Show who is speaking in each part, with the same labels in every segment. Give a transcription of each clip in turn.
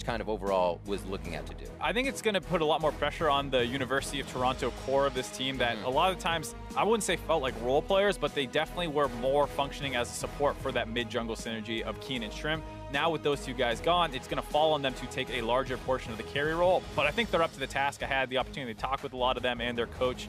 Speaker 1: kind of overall was looking at to do?
Speaker 2: I think it's going to put a lot more pressure on the University of Toronto core of this team that a lot of times, I wouldn't say felt like role players, but they definitely were more functioning as a support for that mid-jungle synergy of Keen and Shrimp. Now with those two guys gone, it's going to fall on them to take a larger portion of the carry role, but I think they're up to the task. I had the opportunity to talk with a lot of them and their coach,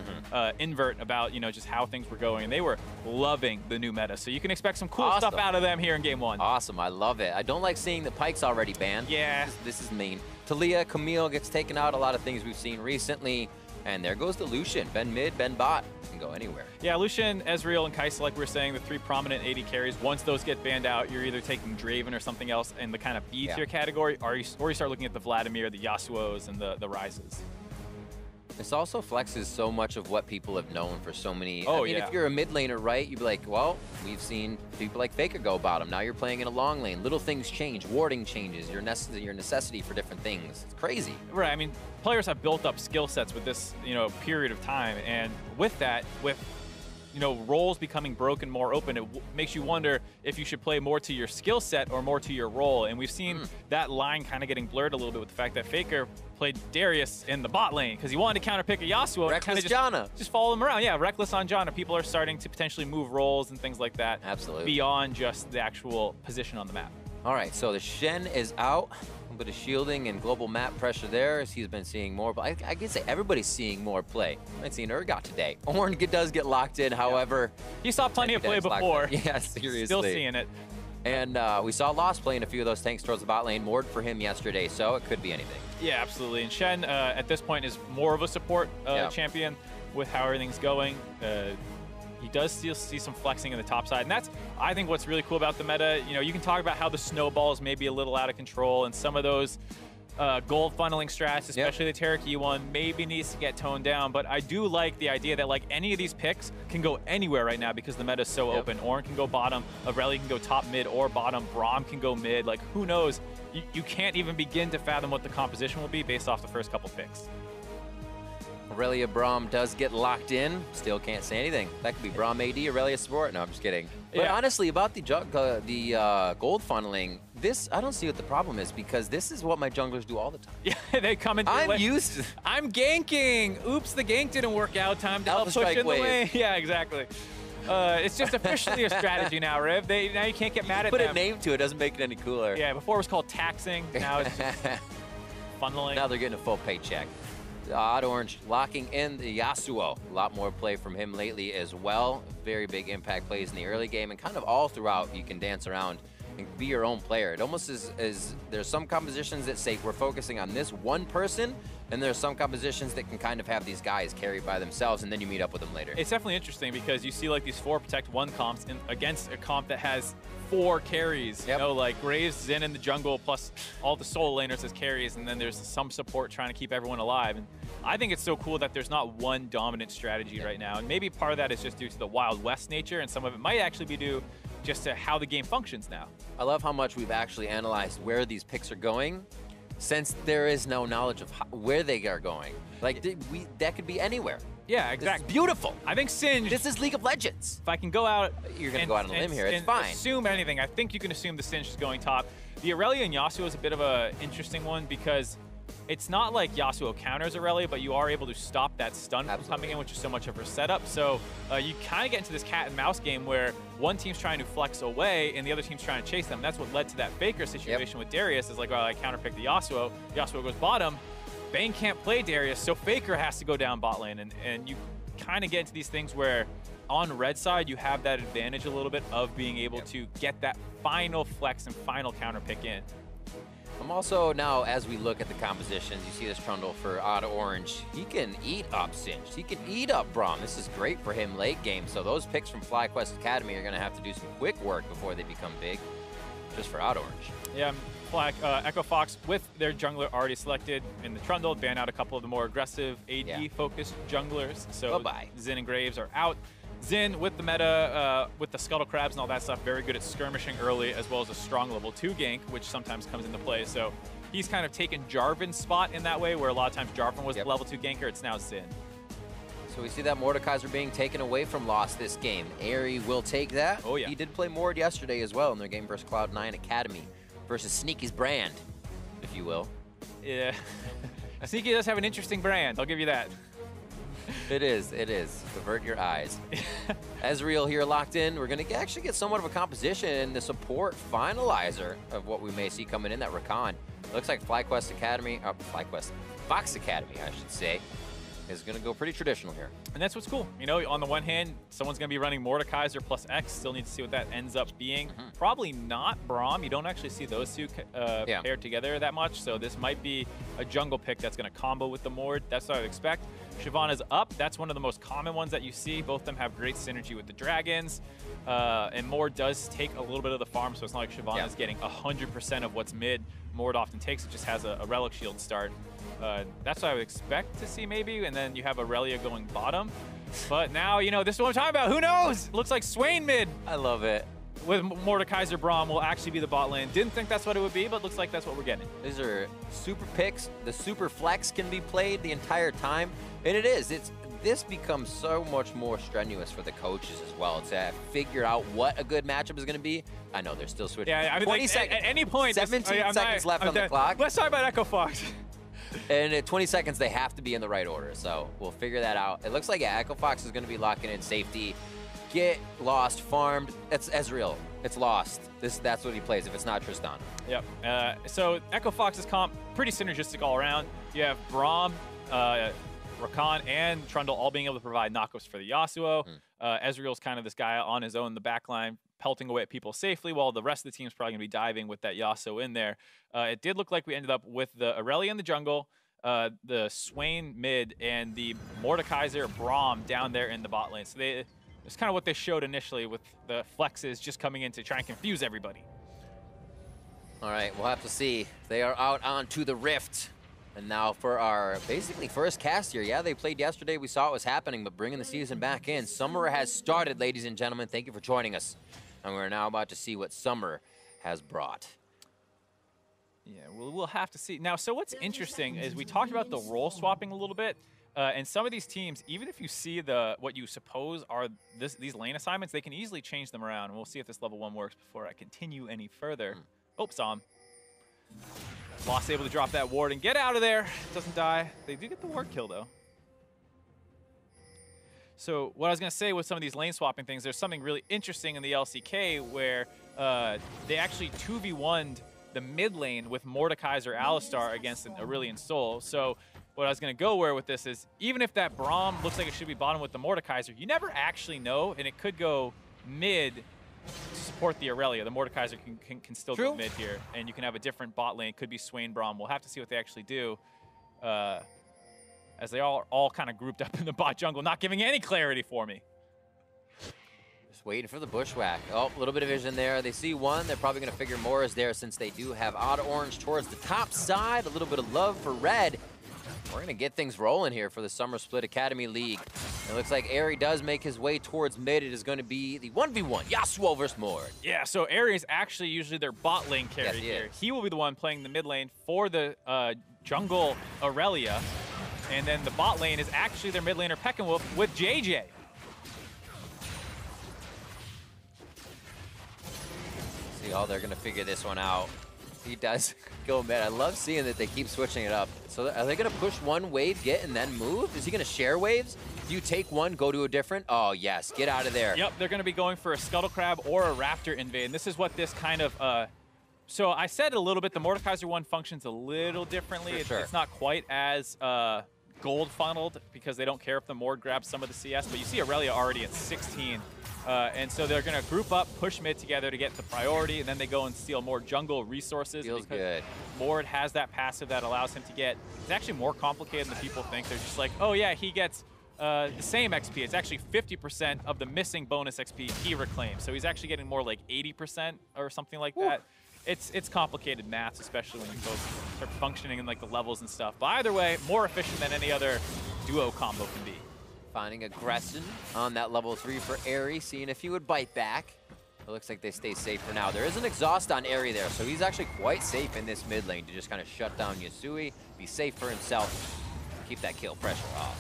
Speaker 2: Invert, about just how things were going, and they were loving the new meta. So you can expect some cool stuff out of them here in Game 1.
Speaker 1: Awesome, I love it. I don't like seeing the Pikes already banned.
Speaker 2: Yeah.
Speaker 1: This is mean. Talia, Camille gets taken out, a lot of things we've seen recently. And there goes the Lucian. Ben mid, Ben bot. Can go anywhere.
Speaker 2: Yeah, Lucian, Ezreal, and Kai'Sa, like we were saying, the 3 prominent AD carries. Once those get banned out, you're either taking Draven or something else in the kind of B tier category, or you start looking at the Vladimir, the Yasuos, and the Ryzes.
Speaker 1: This also flexes so much of what people have known for so many.
Speaker 2: Oh,
Speaker 1: I mean, if you're a mid laner, right, you'd be like, well, we've seen people like Faker go bottom. Now you're playing in a long lane. Little things change. Warding changes. Your necessity for different things. It's crazy.
Speaker 2: Right. I mean, players have built up skill sets with this, period of time. And with that, roles becoming broken, more open, it makes you wonder if you should play more to your skill set or more to your role. And we've seen that line kind of getting blurred a little bit with the fact that Faker played Darius in the bot lane because he wanted to counterpick a Yasuo.
Speaker 1: Reckless Janna.
Speaker 2: Just follow him around. Yeah, reckless on Janna. People are starting to potentially move roles and things like that.
Speaker 1: Absolutely.
Speaker 2: Beyond just the actual position on the map.
Speaker 1: All right, so the Shen is out. A bit of shielding and global map pressure there as he's been seeing more, but I can say everybody's seeing more play. I've seen Urgot today. Ornn does get locked in, however.
Speaker 2: He saw plenty of play before.
Speaker 1: Yeah, seriously.
Speaker 2: Still seeing it.
Speaker 1: And we saw Lost playing a few of those tanks towards the bot lane. Moored for him yesterday, so it could be anything.
Speaker 2: Yeah, absolutely. And Shen, at this point, is more of a support champion with how everything's going. He does still see some flexing in the top side, and that's, I think, what's really cool about the meta. You can talk about how the snowballs may be a little out of control, and some of those gold funneling strats, especially the Terraki one, maybe needs to get toned down. But I do like the idea that any of these picks can go anywhere right now because the meta is so open. Ornn can go bottom, Aurelia can go top mid or bottom, Braum can go mid. Who knows? You can't even begin to fathom what the composition will be based off the first couple picks.
Speaker 1: Aurelia Braum does get locked in. Still can't say anything. That could be Braum AD, Aurelia support. No, I'm just kidding. But honestly, about the gold funneling, this, I don't see what the problem is because this is what my junglers do all the time.
Speaker 2: Yeah, they come into
Speaker 1: I'm used to.
Speaker 2: I'm ganking. Oops, the gank didn't work out. Time to help push in the lane. Yeah, exactly. It's just officially a strategy now, Riv. Now you can't get mad at them.
Speaker 1: Put a name to it, doesn't make it any cooler.
Speaker 2: Yeah, before it was called taxing. Now it's just funneling.
Speaker 1: Now they're getting a full paycheck. Odd Orange locking in the Yasuo. A lot more play from him lately as well. Very big impact plays in the early game, and kind of all throughout you can dance around and be your own player. It almost is there's some compositions that say we're focusing on this one person, and there's some compositions that can kind of have these guys carried by themselves, and then you meet up with them later.
Speaker 2: It's definitely interesting because you see these 4 protect 1 comps against a comp that has 4 carries. Like Graves, Zen in the jungle, plus all the solo laners as carries, and then there's some support trying to keep everyone alive. And I think it's so cool that there's not one dominant strategy right now. And maybe part of that is just due to the Wild West nature, and some of it might actually be due just to how the game functions now.
Speaker 1: I love how much we've actually analyzed where these picks are going, since there is no knowledge of where they are going. That could be anywhere.
Speaker 2: Yeah, exactly.
Speaker 1: It's beautiful.
Speaker 2: I think Singed.
Speaker 1: This is League of Legends.
Speaker 2: If I can go out,
Speaker 1: you're gonna go out on a limb here. It's fine.
Speaker 2: Assume anything. I think you can assume the Singed is going top. The Aurelia and Yasuo is a bit of an interesting one because it's not like Yasuo counters Aurelia, but you are able to stop that stun from coming in, which is so much of her setup. So you kind of get into this cat and mouse game where one team's trying to flex away and the other team's trying to chase them. That's what led to that Faker situation with Darius. Is like, well, I counterpick the Yasuo. Yasuo goes bottom. Bane can't play Darius, so Faker has to go down bot lane. And you kind of get into these things where on red side, you have that advantage a little bit of being able to get that final flex and final counter pick in.
Speaker 1: I'm also, now as we look at the compositions, you see this Trundle for Odd Orange. He can eat up Singed. He can eat up Braum. This is great for him late game. So those picks from FlyQuest Academy are going to have to do some quick work before they become big, just for Odd Orange.
Speaker 2: Yeah, Echo Fox with their jungler already selected in the Trundle, ban out a couple of the more aggressive AD-focused junglers. So Zen and Graves are out. Xin, with the meta, with the Scuttle Crabs and all that stuff, very good at skirmishing early, as well as a strong level 2 gank, which sometimes comes into play. So he's kind of taken Jarvan's spot in that way, where a lot of times Jarvan was the level 2 ganker. It's now Xin.
Speaker 1: So we see that Mordekaiser being taken away from Lost this game. Airy will take that.
Speaker 2: Oh, yeah.
Speaker 1: He did play Mord yesterday as well in their game versus Cloud9 Academy versus Sneaky's Brand. if you will.
Speaker 2: Yeah. Sneaky does have an interesting brand, I'll give you that.
Speaker 1: It is. Avert your eyes. Ezreal here locked in. We're going to actually get somewhat of a composition in the support finalizer of what we may see coming in that Rakan. Looks like FlyQuest Academy, FOXA Academy, I should say, is going to go pretty traditional here.
Speaker 2: And that's what's cool. You know, on the one hand, someone's going to be running Mordekaiser plus X. Still need to see what that ends up being. Probably not Braum. You don't actually see those two paired together that much. So this might be a jungle pick that's going to combo with the Mord. That's what I would expect. Shyvana's up. That's one of the most common ones that you see. Both of them have great synergy with the dragons. And Mord does take a little bit of the farm, so it's not like Shyvana's getting 100% of what's mid. Mord often takes it, just has a Relic Shield start. That's what I would expect to see maybe, and then you have Aurelia going bottom. But now, you know, this is what I'm talking about. Who knows? Looks like Swain mid.
Speaker 1: I love it.
Speaker 2: With Mordekaiser Braum will actually be the bot lane. Didn't think that's what it would be, but looks like that's what we're getting.
Speaker 1: These are super picks. The super flex can be played the entire time, and it is. This becomes so much more strenuous for the coaches as well to figure out what a good matchup is going to be. I know they're still switching.
Speaker 2: Yeah, I mean,
Speaker 1: 20 seconds.
Speaker 2: At any point,
Speaker 1: 17 seconds left on the clock.
Speaker 2: Let's talk about Echo Fox.
Speaker 1: And at 20 seconds, they have to be in the right order. So we'll figure that out. It looks like Echo Fox is going to be locking in safety. Get lost, farmed. That's Ezreal. It's lost. That's what he plays if it's not Tristan.
Speaker 2: Yep. So Echo Fox's comp, pretty synergistic all around. You have Braum, Rakan, and Trundle all being able to provide knockups for the Yasuo. Ezreal's kind of this guy on his own in the backline, pelting away at people safely, while the rest of the team's probably going to be diving with that Yasuo in there. It did look like we ended up with the Aurelia in the jungle, the Swain mid, and the Mordekaiser Braum down there in the bot lane. So it's kind of what they showed initially with the flexes just coming in to try and confuse everybody.
Speaker 1: All right, we'll have to see. They are out onto the Rift. And now for our basically first cast here. Yeah, they played yesterday. We saw what was happening, but bringing the season back in. Summer has started, ladies and gentlemen. Thank you for joining us. And we're now about to see what Summer has brought.
Speaker 2: Yeah, we'll have to see. Now, so what's interesting is we talked about the role swapping a little bit. And some of these teams, even if you see what you suppose are these lane assignments, they can easily change them around. And we'll see if this level 1 works before I continue any further. Oh, saw him. Lost able to drop that ward and get out of there. Doesn't die. They do get the ward kill, though. So what I was going to say with some of these lane swapping things, there's something really interesting in the LCK where they actually 2v1'd the mid lane with Mordekaiser Alistar against an Aurelion Sol. So what I was going to go with this is, even if that Braum looks like it should be bottom with the Mordekaiser, you never actually know, and it could go mid to support the Aurelia. The Mordekaiser can still go mid here, and you can have a different bot lane. It could be Swain Braum. We'll have to see what they actually do, as they all kind of grouped up in the bot jungle, not giving any clarity for me.
Speaker 1: Just waiting for the bushwhack. Oh, a little bit of vision there. They see one. They're probably going to figure more is there since they do have odd orange towards the top side. A little bit of love for red. We're going to get things rolling here for the Summer Split Academy League. It looks like Airy does make his way towards mid. It is going to be the 1v1, Yasuo versus Mord.
Speaker 2: Yeah, so Airy is actually usually their bot lane carry here. He will be the one playing the mid lane for the jungle Aurelia. And then the bot lane is actually their mid laner Peckinwolf with JJ.
Speaker 1: See how they're going to figure this one out. He does go mid. I love seeing that they keep switching it up. So are they going to push one wave, get, and then move? Is he going to share waves? Do you take one, go to a different? Oh, yes. Get out of there.
Speaker 2: Yep, they're going to be going for a Scuttle Crab or a Raptor invade. And this is what this kind of... so I said a little bit, the Mordekaiser one functions a little differently. It's not quite as gold funneled because they don't care if the Mord grabs some of the CS. But you see Aurelia already at 16. And so they're going to group up, push mid together to get the priority, and then they go and steal more jungle resources.
Speaker 1: Feels good.
Speaker 2: Mord has that passive that allows him to get... It's actually more complicated than people think. They're just like, oh yeah, he gets the same XP. It's actually 50% of the missing bonus XP he reclaims. So he's actually getting more like 80% or something like that. It's complicated maths, especially when you both start functioning in like the levels and stuff. But either way, more efficient than any other duo combo can be.
Speaker 1: Finding aggression on that level 3 for Airy, seeing if he would bite back. It looks like they stay safe for now. There is an exhaust on Airy there, so he's actually quite safe in this mid lane to just kind of shut down Yasui, be safe for himself, keep that kill pressure off.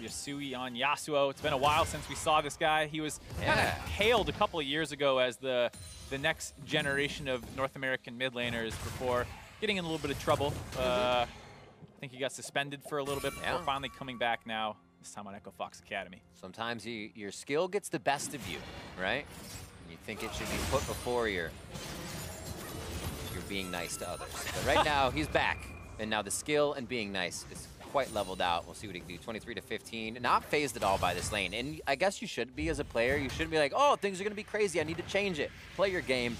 Speaker 2: Yasui on Yasuo. It's been a while since we saw this guy. He was kind of hailed a couple of years ago as the next generation of North American mid laners before getting in a little bit of trouble. I think he got suspended for a little bit before finally coming back now, this time on FlyQuest Academy.
Speaker 1: Sometimes your skill gets the best of you, right? And you think it should be put before you're being nice to others. But right now, he's back. And now the skill and being nice is quite leveled out. We'll see what he can do. 23 to 15. Not phased at all by this lane. And I guess you should be as a player. You shouldn't be like, oh, things are going to be crazy. I need to change it. Play your game.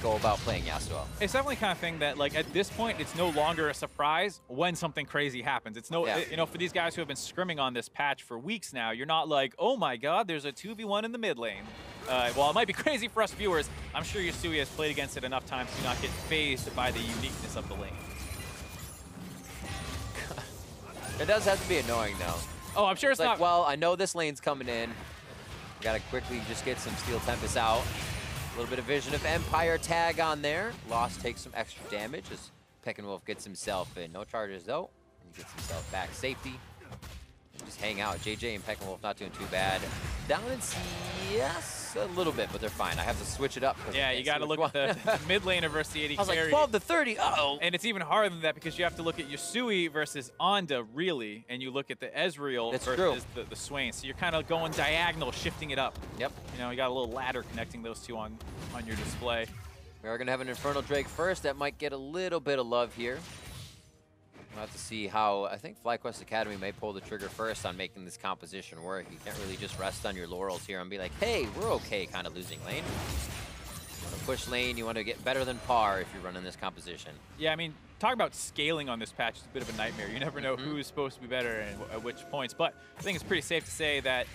Speaker 1: Go about playing Yasuo.
Speaker 2: It's definitely the kind of thing that, like, at this point, it's no longer a surprise when something crazy happens. It's no, you know, for these guys who have been scrimming on this patch for weeks now, you're not like, oh my god, there's a 2v1 in the mid lane. While it might be crazy for us viewers, I'm sure Yasui has played against it enough times to not get phased by the uniqueness of the lane.
Speaker 1: It does have to be annoying, though.
Speaker 2: Oh, I'm sure it's
Speaker 1: like,
Speaker 2: not.
Speaker 1: Well, I know this lane's coming in. We gotta quickly just get some Steel Tempest out. A little bit of Vision of Empire tag on there. Lost takes some extra damage as Peckinwolf gets himself in. No charges, though. He gets himself back safety. And just hang out. JJ and Peckinwolf not doing too bad. Down in CS a little bit, but they're fine. I have to switch it up.
Speaker 2: Yeah, you got to look at the mid laner versus the AD
Speaker 1: I was
Speaker 2: carry.
Speaker 1: like 12 to 30. Uh-oh.
Speaker 2: And it's even harder than that because you have to look at Yasui versus Onda, really, and you look at the Ezreal versus the Swain. So you're kind of going diagonal, shifting it up. Yep. You know, you got a little ladder connecting those two on your display.
Speaker 1: We are going to have an Infernal Drake first. That might get a little bit of love here. We'll have to see how, I think FlyQuest Academy may pull the trigger first on making this composition work. You can't really just rest on your laurels here and be like, hey, we're okay kind of losing lane. You want to push lane, you want to get better than par if you're running this composition.
Speaker 2: Yeah, I mean, talking about scaling on this patch is a bit of a nightmare. You never know who's supposed to be better and at which points. But I think it's pretty safe to say that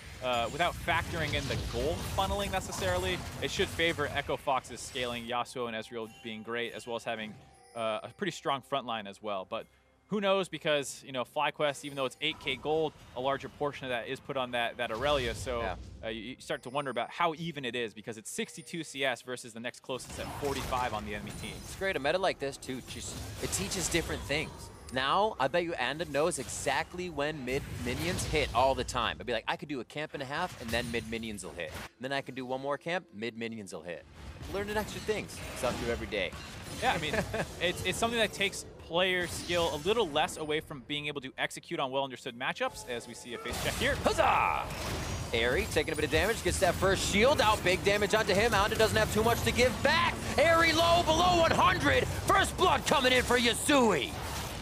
Speaker 2: without factoring in the goal funneling necessarily, it should favor Echo Fox's scaling, Yasuo and Ezreal being great, as well as having a pretty strong front line as well. But who knows, because, you know, FlyQuest, even though it's 8K gold, a larger portion of that is put on that Aurelia. So you start to wonder about how even it is, because it's 62 CS versus the next closest at 45 on the enemy team.
Speaker 1: It's great. A meta like this, too, it teaches different things. Now, I bet you Anda knows exactly when mid-minions hit all the time. I'd be like, I could do a camp and a half, and then mid-minions will hit. And then I can do one more camp, mid-minions will hit. Learning extra things. Stuff to do every day.
Speaker 2: Yeah, I mean, it's something that takes player skill a little less away from being able to execute on well-understood matchups, as we see a face check here.
Speaker 1: Huzzah! Airy taking a bit of damage, gets that first shield out, big damage onto him. Anda doesn't have too much to give back. Airy low, below 100. First blood coming in for Yasui.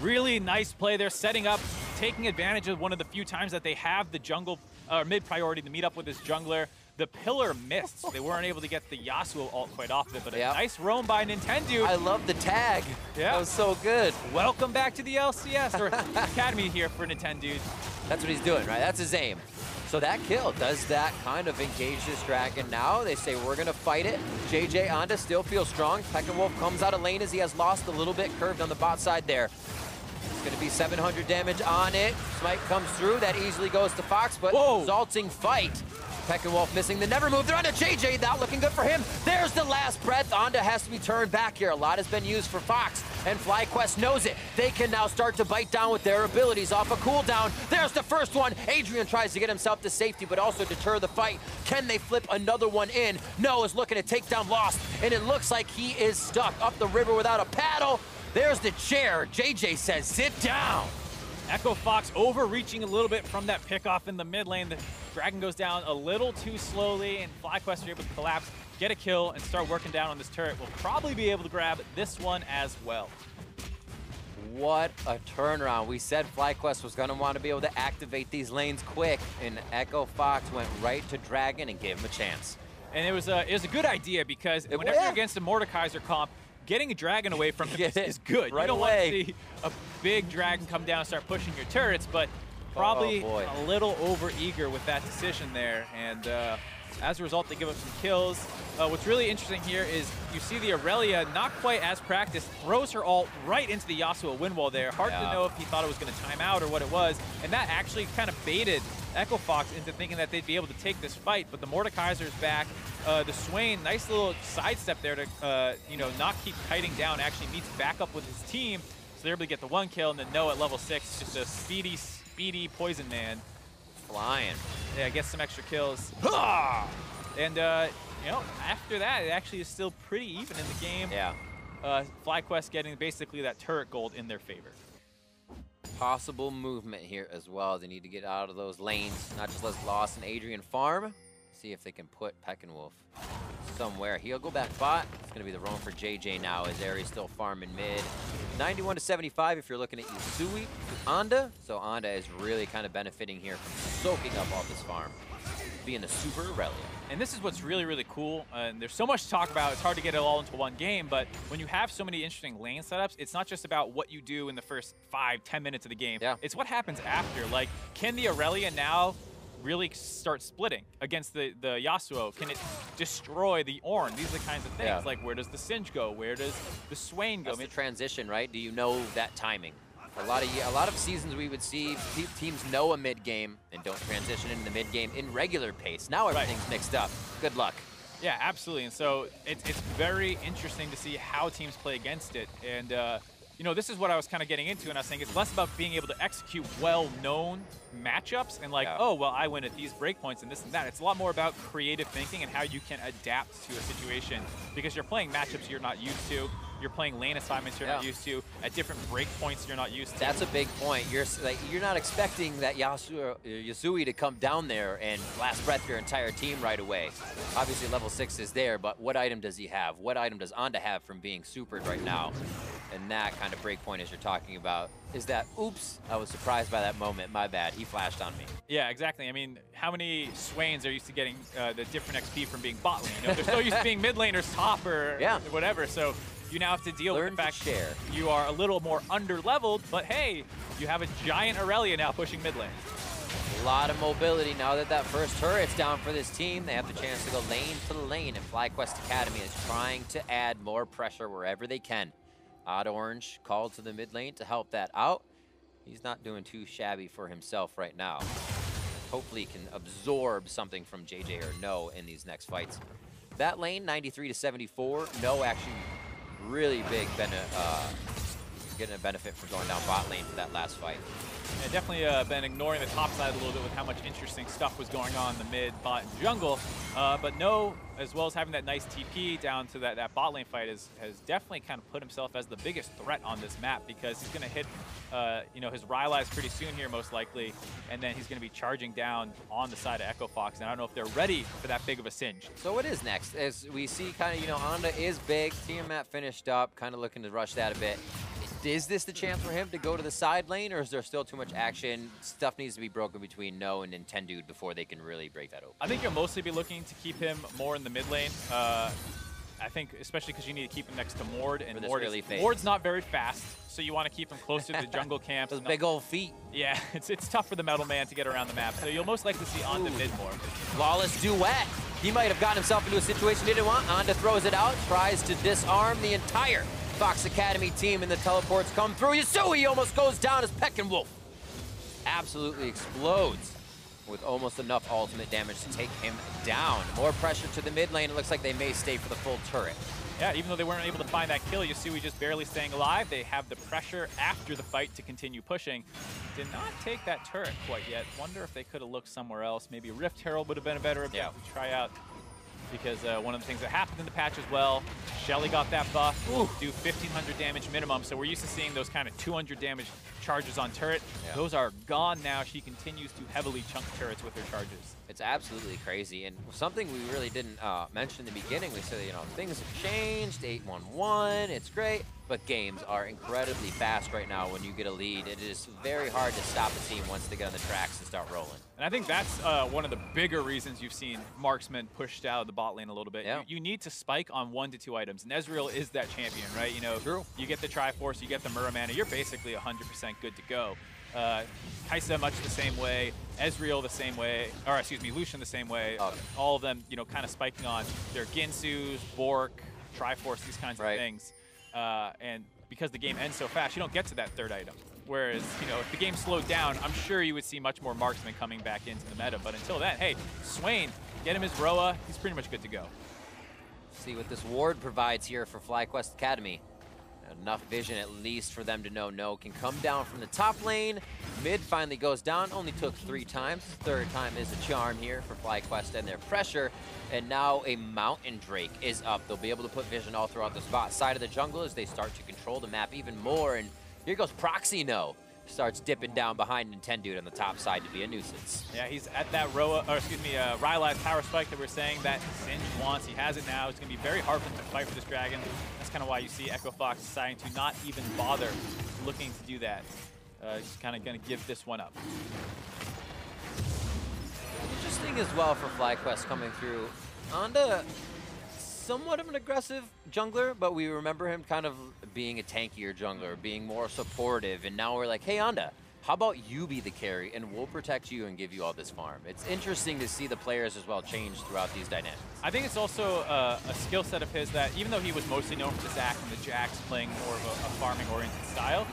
Speaker 2: Really nice play there, setting up, taking advantage of one of the few times that they have the jungle, mid priority to meet up with this jungler. The pillar missed, so they weren't able to get the Yasuo ult quite off of it, but a nice roam by Nintendo.
Speaker 1: I love the tag. Yeah. That was so good.
Speaker 2: Welcome back to the LCS, or Academy here for Nintendo.
Speaker 1: That's what he's doing, right? That's his aim. So that kill, does that kind of engage this dragon now? They say, we're going to fight it. JJ Anda still feels strong. Peckinwolf comes out of lane as he has lost a little bit, curved on the bot side there. It's going to be 700 damage on it. Smite comes through. That easily goes to Fox, but resulting fight. Peckinwolf missing the never move. They're on to JJ. Not looking good for him. There's the last breath. Anda has to be turned back here. A lot has been used for Fox, and FlyQuest knows it. They can now start to bite down with their abilities off a cooldown. There's the first one. Adrian tries to get himself to safety, but also deter the fight. Can they flip another one in? No is looking to take down Lost, and it looks like he is stuck up the river without a paddle. There's the chair. JJ says, sit down.
Speaker 2: Echo Fox overreaching a little bit from that pickoff in the mid lane. The dragon goes down a little too slowly, and FlyQuest are able to collapse, get a kill, and start working down on this turret. We'll probably be able to grab this one as well.
Speaker 1: What a turnaround. We said FlyQuest was going to want to be able to activate these lanes quick, and Echo Fox went right to Dragon and gave him a chance.
Speaker 2: And it was a good idea, because whenever you're against a Mordekaiser comp, getting a dragon away from him is good.
Speaker 1: Right,
Speaker 2: you don't want to see a big dragon come down and start pushing your turrets, but probably a little over-eager with that decision there. And as a result, they give up some kills. What's really interesting here is you see the Aurelia, not quite as practiced, throws her ult right into the Yasuo wind wall there. Hard to know if he thought it was going to time out or what it was. And that actually kind of baited Echo Fox into thinking that they'd be able to take this fight, but the Mordekaiser's back. The Swain, nice little sidestep there to you know, not keep kiting down, actually meets back up with his team, so they're able to get the one kill, and then No at level 6, just a speedy Poison Man.
Speaker 1: Flying.
Speaker 2: Yeah, gets some extra kills. And you know, after that, it actually is still pretty even in the game.
Speaker 1: Yeah.
Speaker 2: FlyQuest getting basically that turret gold in their favor.
Speaker 1: Possible movement here as well. They need to get out of those lanes, not just let Lost and Adrian farm. See if they can put Peckinwolf somewhere. He'll go back bot. It's going to be the roam for JJ now as Aries still farming mid. 91 to 75 if you're looking at Yusui to Anda. So Anda is really kind of benefiting here from soaking up all this farm, being a super Aurelia.
Speaker 2: And this is what's really, really cool. And there's so much to talk about. It's hard to get it all into one game, but when you have so many interesting lane setups, it's not just about what you do in the first 5-10 minutes of the game.
Speaker 1: Yeah.
Speaker 2: It's what happens after. Like, can the Aurelia now really start splitting against the Yasuo? Can it destroy the Ornn? These are the kinds of things.
Speaker 1: Yeah.
Speaker 2: Like, where does the Singe go? Where does the Swain go?
Speaker 1: That's the transition, right? Do you know that timing? A lot of seasons we would see teams know a mid game and don't transition into the mid game in regular pace. Now everything's mixed up. Good luck.
Speaker 2: Yeah, absolutely. And so it's very interesting to see how teams play against it. And you know, this is what I was kind of getting into, and I was saying it's less about being able to execute well-known matchups and like, oh, well, I win at these breakpoints and this and that. It's a lot more about creative thinking and how you can adapt to a situation, because you're playing matchups you're not used to. You're playing lane assignments you're not used to, at different breakpoints you're not used to.
Speaker 1: That's a big point. You're not expecting that Yasui to come down there and last breath your entire team right away. Obviously, level 6 is there, but what item does he have? What item does Anda have from being supered right now? And that kind of breakpoint, as you're talking about, is that, oops, I was surprised by that moment. My bad. He flashed on me.
Speaker 2: Yeah, exactly. I mean, how many Swains are used to getting the different XP from being bot lane? You know, they're so used to being mid laners, top, or whatever. So you now have to deal with the fact you are a little more under-leveled, but hey, you have a giant Aurelia now pushing mid lane.
Speaker 1: A lot of mobility now that that first turret's down for this team. They have the chance to go lane to lane, and FlyQuest Academy is trying to add more pressure wherever they can. Odd Orange called to the mid lane to help that out. He's not doing too shabby for himself right now. Hopefully he can absorb something from JJ or No in these next fights. That lane, 93 to 74. No actually really big getting a benefit from going down bot lane for that last fight.
Speaker 2: Yeah, definitely been ignoring the top side a little bit with how much interesting stuff was going on in the mid, bot, and jungle. But No, as well as having that nice TP down to that bot lane fight, has definitely kind of put himself as the biggest threat on this map, because he's going to hit you know, his Rylai's pretty soon here, most likely, and then he's going to be charging down on the side of Echo Fox, and I don't know if they're ready for that big of a Singe.
Speaker 1: So what is next? As we see kind of, you know, Anda is big, Tiamat finished up, kind of looking to rush that a bit. Is this the chance for him to go to the side lane, or is there still too much action? Stuff needs to be broken between No and Nintendo before they can really break that open.
Speaker 2: I think you'll mostly be looking to keep him more in the mid lane. I think especially because you need to keep him next to Mord, and Mord's not very fast, so you want to keep him closer to the jungle camps.
Speaker 1: Those big old feet.
Speaker 2: Yeah, it's tough for the Metal Man to get around the map, so you'll most likely see Anda mid more.
Speaker 1: Flawless duet. He might have gotten himself into a situation he didn't want. Anda throws it out, tries to disarm the entire FOXA Academy team, and the teleports come through. Yasui almost goes down as Peckinwolf absolutely explodes with almost enough ultimate damage to take him down. More pressure to the mid lane. It looks like they may stay for the full turret.
Speaker 2: Yeah, even though they weren't able to find that kill, Yasui just barely staying alive. They have the pressure after the fight to continue pushing. Did not take that turret quite yet. Wonder if they could have looked somewhere else. Maybe Rift Herald would have been a better objective to try out. Because one of the things that happened in the patch as well, Shelly got that buff, do 1,500 damage minimum. So we're used to seeing those kind of 200 damage charges on turret. Yeah. Those are gone now. She continues to heavily chunk turrets with her charges.
Speaker 1: It's absolutely crazy. And something we really didn't mention in the beginning, we said, you know, things have changed, 8-1-1, it's great. But games are incredibly fast right now when you get a lead. It is very hard to stop a team once they get on the tracks and start rolling.
Speaker 2: And I think that's one of the bigger reasons you've seen marksmen pushed out of the bot lane a little bit. Yeah. You need to spike on 1 to 2 items. And Ezreal is that champion, right? You know, you get the Triforce, you get the Muramana, you're basically 100% good to go. Kai'Sa much the same way, Ezreal the same way, or excuse me, Lucian the same way. All of them, you know, kind of spiking on their Ginsus, Bork, Triforce, these kinds of things. And because the game ends so fast, you don't get to that 3rd item. Whereas, you know, if the game slowed down, I'm sure you would see much more marksmen coming back into the meta. But until then, hey, Swain, get him his Roa. He's pretty much good to go.
Speaker 1: See what this ward provides here for FlyQuest Academy. Enough vision at least for them to know no can come down from the top lane. Mid finally goes down, only took 3 times. Third time is a charm here for FlyQuest and their pressure. And now a Mountain Drake is up. They'll be able to put vision all throughout the spot side of the jungle as they start to control the map even more. And here goes Proxy No. Starts dipping down behind Nintendude on the top side to be a nuisance.
Speaker 2: Yeah, he's at that Rylai's power spike that we're saying that Singe wants. He has it now. It's going to be very hard for him to fight for this dragon. That's kind of why you see FOXA deciding to not even bother looking to do that. He's kind of going to give this one up.
Speaker 1: Interesting as well for FlyQuest coming through. Onda, somewhat of an aggressive jungler, but we remember him kind of being a tankier jungler, being more supportive, and now we're like, hey Onda, how about you be the carry and we'll protect you and give you all this farm. It's interesting to see the players as well change throughout these dynamics.
Speaker 2: I think it's also a skill set of his that even though he was mostly known for the Zac and the Jax playing more of a farming oriented style,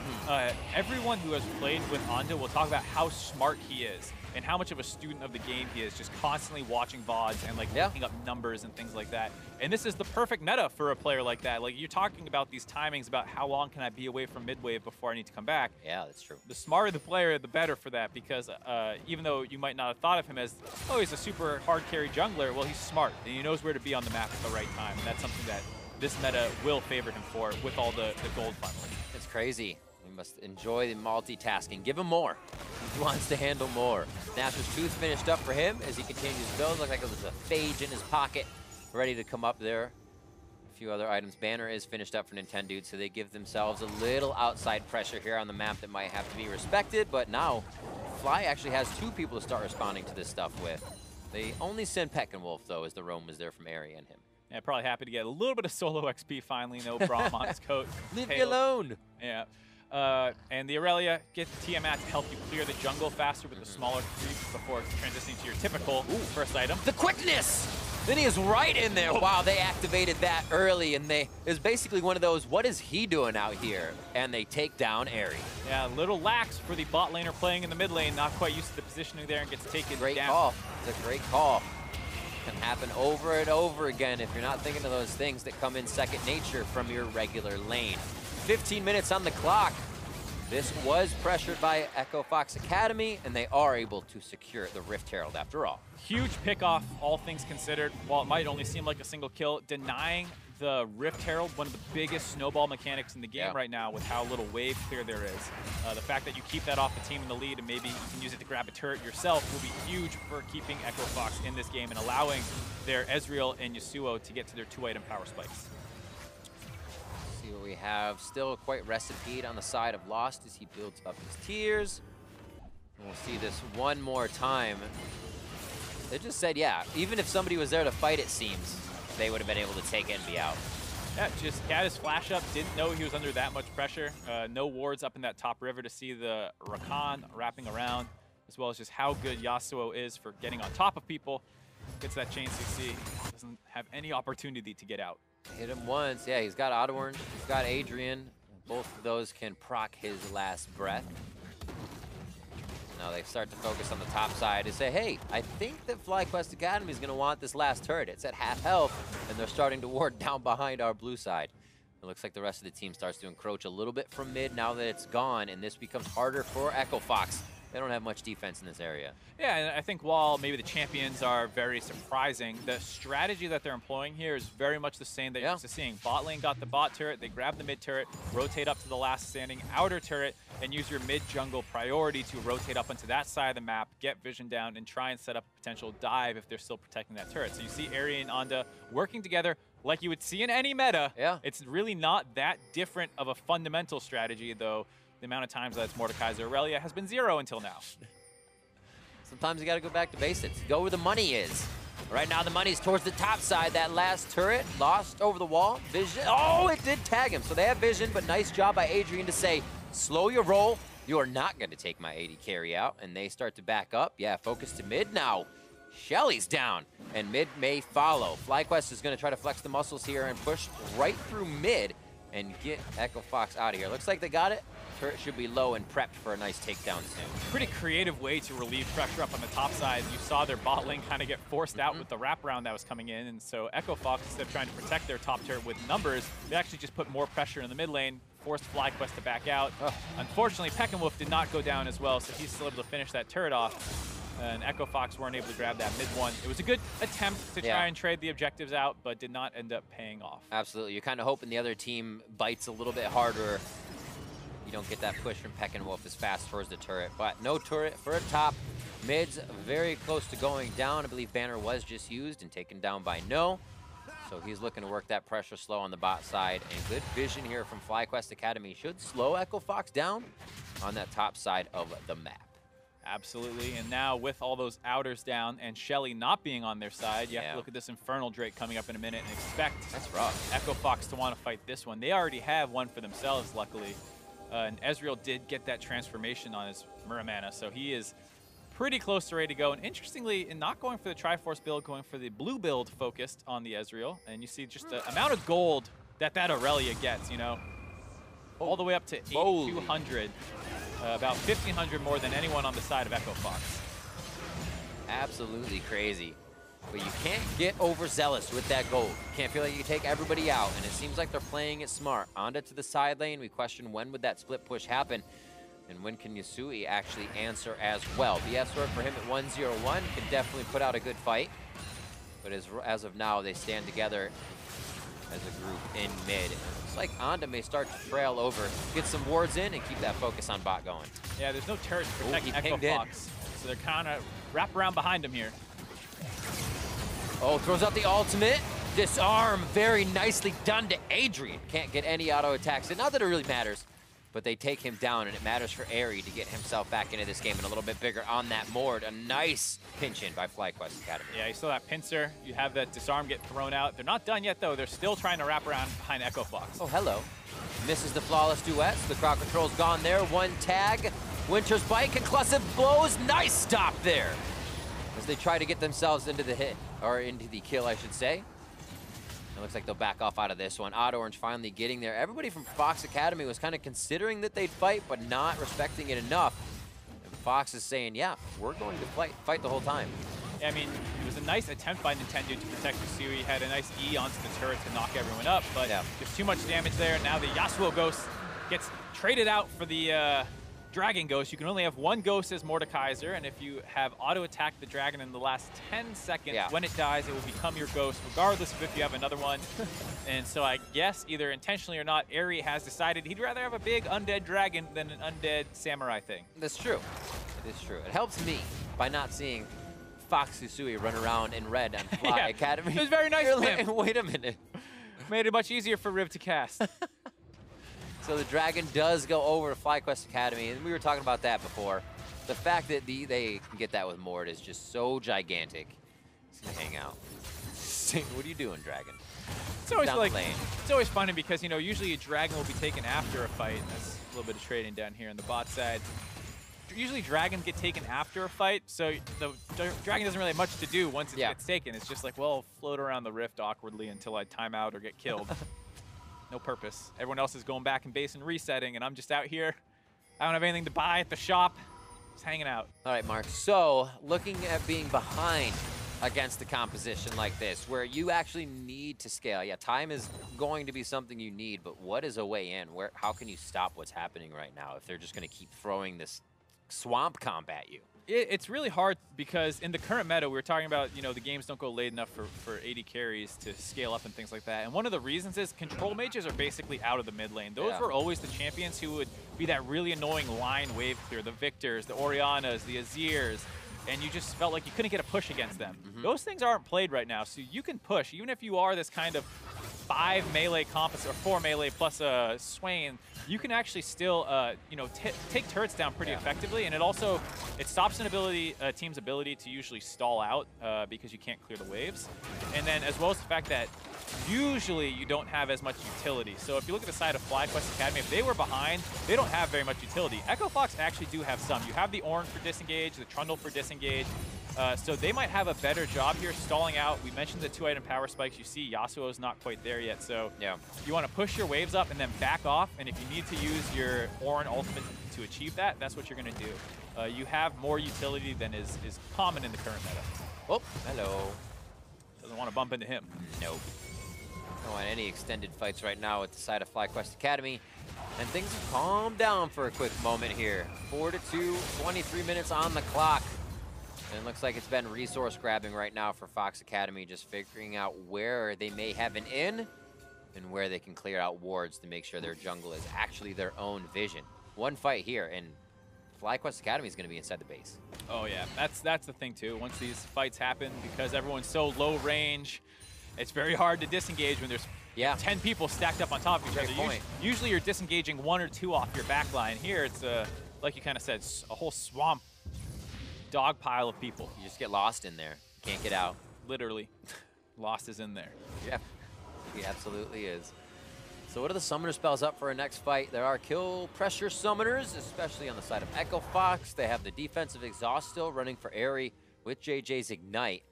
Speaker 2: everyone who has played with Onda will talk about how smart he is and how much of a student of the game he is, just constantly watching VODs and like looking up numbers and things like that. And this is the perfect meta for a player like that. Like you're talking about these timings about how long can I be away from mid wave before I need to come back.
Speaker 1: Yeah, that's true.
Speaker 2: The smarter the player, the better for that, because even though you might not have thought of him as, oh, he's a super hard carry jungler, well, he's smart and he knows where to be on the map at the right time. And that's something that this meta will favor him for with all the gold funneling.
Speaker 1: It's crazy. We must enjoy the multitasking. Give him more. He wants to handle more. Nashor's Tooth finished up for him as he continues to build. Looks like there's a Phage in his pocket, ready to come up there. A few other items. Banner is finished up for Nintendude, so they give themselves a little outside pressure here on the map that might have to be respected. But now, Fly actually has 2 people to start responding to this stuff with. They only send Peckinwolf, though, as the roam was there from Ari and him.
Speaker 2: Yeah, probably happy to get a little bit of solo XP finally. No Braum on his coat.
Speaker 1: Leave me alone.
Speaker 2: Yeah. And the Aurelia gets Tiamat to help you clear the jungle faster with the smaller creeps before transitioning to your typical first item.
Speaker 1: The quickness! Then he is right in there. Wow, they activated that early, and it was basically one of those, what is he doing out here? And they take down Ari.
Speaker 2: Yeah, a little lax for the bot laner playing in the mid lane, not quite used to the positioning there and gets taken down.
Speaker 1: Great call. It's a great call. Can happen over and over again if you're not thinking of those things that come in second nature from your regular lane. 15 minutes on the clock. This was pressured by FlyQuest Academy, and they are able to secure the Rift Herald after all.
Speaker 2: Huge pick-off, all things considered. While it might only seem like a single kill, denying the Rift Herald, one of the biggest snowball mechanics in the game right now with how little wave clear there is. The fact that you keep that off the team in the lead and maybe you can use it to grab a turret yourself will be huge for keeping FlyQuest in this game and allowing their Ezreal and Yasuo to get to their 2-item power spikes.
Speaker 1: See what we have. Still quite recipeed on the side of Lost as he builds up his tiers. And we'll see this one more time. They just said, yeah, even if somebody was there to fight, it seems, they would have been able to take it and be out.
Speaker 2: Yeah, just got his flash up, didn't know he was under that much pressure. No wards up in that top river to see the Rakan wrapping around, as well as just how good Yasuo is for getting on top of people. Gets that chain CC, doesn't have any opportunity to get out.
Speaker 1: Hit him once. Yeah, he's got Orange, he's got Adrian. Both of those can proc his last breath. Now they start to focus on the top side and say, hey, I think that FlyQuest Academy is going to want this last turret. It's at half health, and they're starting to ward down behind our blue side. It looks like the rest of the team starts to encroach a little bit from mid now that it's gone, and this becomes harder for FlyQuest. They don't have much defense in this area. Yeah,
Speaker 2: and I think while maybe the champions are very surprising, the strategy that they're employing here is very much the same that you're used to seeing. Bot lane got the bot turret, they grab the mid turret, rotate up to the last standing outer turret, and use your mid jungle priority to rotate up onto that side of the map, get vision down, and try and set up a potential dive if they're still protecting that turret. So you see Ari and Onda working together like you would see in any meta.
Speaker 1: Yeah.
Speaker 2: It's really not that different of a fundamental strategy, though. The amount of times that it's Mordekaiser Aurelia has been 0 until now.
Speaker 1: Sometimes you got to go back to basics. Go where the money is. Right now the money's towards the top side. That last turret lost over the wall. Vision. Oh, it did tag him. So they have vision, but nice job by Adrian to say, slow your roll. You are not going to take my AD carry out. And they start to back up. Yeah, focus to mid now. Shelly's down, and mid may follow. FlyQuest is going to try to flex the muscles here and push right through mid and get FlyQuest out of here. Looks like they got it. Turret should be low and prepped for a nice takedown soon.
Speaker 2: Pretty creative way to relieve pressure up on the top side. You saw their bot lane kind of get forced out with the wraparound that was coming in, and so Echo Fox, instead of trying to protect their top turret with numbers, they actually just put more pressure in the mid lane, forced FlyQuest to back out. Unfortunately, Peckinwolf did not go down as well, so he's still able to finish that turret off. And Echo Fox weren't able to grab that mid one. It was a good attempt to try and trade the objectives out, but did not end up paying off.
Speaker 1: Absolutely. You're kind of hoping the other team bites a little bit harder. You don't get that push from Peckinwolf as fast towards the turret, but no turret for a top. Mid's very close to going down. I believe Banner was just used and taken down by No. So he's looking to work that pressure slow on the bot side. And good vision here from FlyQuest Academy should slow Echo Fox down on that top side of the map.
Speaker 2: Absolutely, and now with all those outers down and Shelly not being on their side, you have to look at this Infernal Drake coming up in a minute and expect
Speaker 1: That's rough.
Speaker 2: Echo Fox to want to fight this one. They already have one for themselves, luckily. And Ezreal did get that transformation on his Muramana, so he is pretty close to ready to go. And interestingly, in not going for the Triforce build, going for the blue build focused on the Ezreal, and you see just the amount of gold that Aurelia gets, you know, all the way up to 8,200. About 1,500 more than anyone on the side of Echo Fox.
Speaker 1: Absolutely crazy. But you can't get overzealous with that gold. You can't feel like you can take everybody out, and it seems like they're playing it smart. Onda to the side lane, we question when would that split push happen, and when can Yasui actually answer as well. BF Sword for him at 1-0-1 can definitely put out a good fight, but as of now, they stand together as a group in mid. Looks like Onda may start to trail over, get some wards in, and keep that focus on bot going.
Speaker 2: Yeah, there's no turret to protect Echo Fox, so they're kind of wrap around behind him here.
Speaker 1: Oh, throws out the ultimate. Disarm, very nicely done to Adrian. Can't get any auto attacks, and not that it really matters, but they take him down, and it matters for Airy to get himself back into this game and a little bit bigger on that Mord. A nice pinch in by FlyQuest Academy.
Speaker 2: Yeah, you saw that pincer. You have that disarm get thrown out. They're not done yet, though. They're still trying to wrap around behind Echo Fox.
Speaker 1: Oh, hello. Misses the flawless duets. The crowd control's gone there. One tag. Winter's Bite, conclusive blows. Nice stop there as they try to get themselves into the hit, or into the kill, I should say. It looks like they'll back off out of this one. Odd Orange finally getting there. Everybody from Fox Academy was kind of considering that they'd fight, but not respecting it enough. And Fox is saying, yeah, we're going to fight the whole time.
Speaker 2: Yeah, I mean, it was a nice attempt by Nintendo to protect Yasui. He had a nice E onto the turret to knock everyone up, but there's too much damage there. Now the Yasuo Ghost gets traded out for the Dragon Ghost. You can only have one Ghost as Mordekaiser, and if you have auto-attack the Dragon in the last 10 seconds, when it dies, it will become your Ghost, regardless of if you have another one. And so I guess, either intentionally or not, Airy has decided he'd rather have a big undead dragon than an undead samurai thing.
Speaker 1: That's true. It is true. It helps me by not seeing Fox Yasui run around in red on Fly Academy.
Speaker 2: It was very nice of him.
Speaker 1: Wait a minute.
Speaker 2: Made it much easier for Riv to cast.
Speaker 1: So the Dragon does go over to FlyQuest Academy, and we were talking about that before. The fact that they can get that with Mord is just so gigantic. It's gonna hang out. What are you doing, Dragon?
Speaker 2: It's always it's always funny because, you know, usually a Dragon will be taken after a fight. That's a little bit of trading down here on the bot side. Usually Dragons get taken after a fight, so the Dragon doesn't really have much to do once it gets taken. It's just like, well, float around the rift awkwardly until I time out or get killed. No purpose. Everyone else is going back in base and resetting, and I'm just out here. I don't have anything to buy at the shop. Just hanging out.
Speaker 1: All right, Mark. So looking at being behind against a composition like this, where you actually need to scale. Yeah, time is going to be something you need, but what is a way in? How can you stop what's happening right now if they're just going to keep throwing this swamp comp at you?
Speaker 2: It's really hard because in the current meta, we were talking about, you know, the games don't go late enough for 80 carries to scale up and things like that. And one of the reasons is control mages are basically out of the mid lane. Those were always the champions who would be that really annoying line wave clear, the Victors, the Orianas, the Azirs, and you just felt like you couldn't get a push against them. Those things aren't played right now, so you can push. Even if you are this kind of 5 melee composite, or 4 melee plus a Swain, you can actually still, you know, take turrets down pretty effectively, and it stops a team's ability to usually stall out because you can't clear the waves. And then as well as the fact that usually you don't have as much utility. So if you look at the side of FlyQuest Academy, if they were behind, they don't have very much utility. Echo Fox actually do have some. You have the Orange for disengage, the Trundle for disengage, So they might have a better job here stalling out. We mentioned the 2-item power spikes. You see Yasuo's not quite there yet, so
Speaker 1: yeah,
Speaker 2: you want to push your waves up and then back off, and if you need to use your Ornn ultimate to achieve that, that's what you're going to do. You have more utility than is common in the current meta.
Speaker 1: Oh, hello.
Speaker 2: Doesn't want to bump into him.
Speaker 1: Nope. Don't want any extended fights right now at the side of FlyQuest Academy. And things have calmed down for a quick moment here. 4-2, 23 minutes on the clock. And it looks like it's been resource grabbing right now for FOXA Academy, just figuring out where they may have an in and where they can clear out wards to make sure their jungle is actually their own vision. One fight here, and FlyQuest Academy is going to be inside the base.
Speaker 2: Oh yeah, that's the thing too. Once these fights happen, because everyone's so low range, it's very hard to disengage when there's 10 people stacked up on top of each other. Usually you're disengaging 1 or 2 off your back line. Here it's, like you kind of said, a whole swamp dog pile of people.
Speaker 1: You just get lost in there. Can't get out.
Speaker 2: Literally. Lost is in there.
Speaker 1: Yeah, he absolutely is. So what are the summoner spells up for our next fight? There are kill pressure summoners, especially on the side of Echo Fox. They have the defensive exhaust still running for Airy with JJ's Ignite.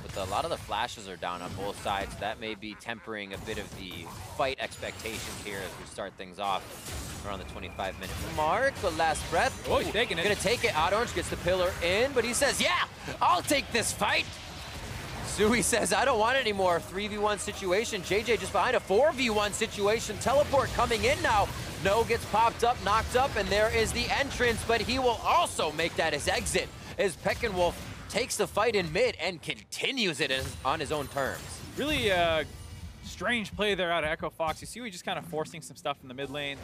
Speaker 1: But a lot of the flashes are down on both sides. That may be tempering a bit of the fight expectations here as we start things off around the 25-minute mark. The last breath.
Speaker 2: Oh, he's taking it.
Speaker 1: Gonna take it. Orange gets the pillar in, but he says, yeah, I'll take this fight. Sui says, I don't want it anymore. 3v1 situation. JJ just behind a 4v1 situation. Teleport coming in now. No gets popped up, knocked up, and there is the entrance, but he will also make that his exit as Peckinwolf takes the fight in mid and continues it on his own terms.
Speaker 2: Really strange play there out of Echo Fox. You see, we just kind of forcing some stuff in the mid lane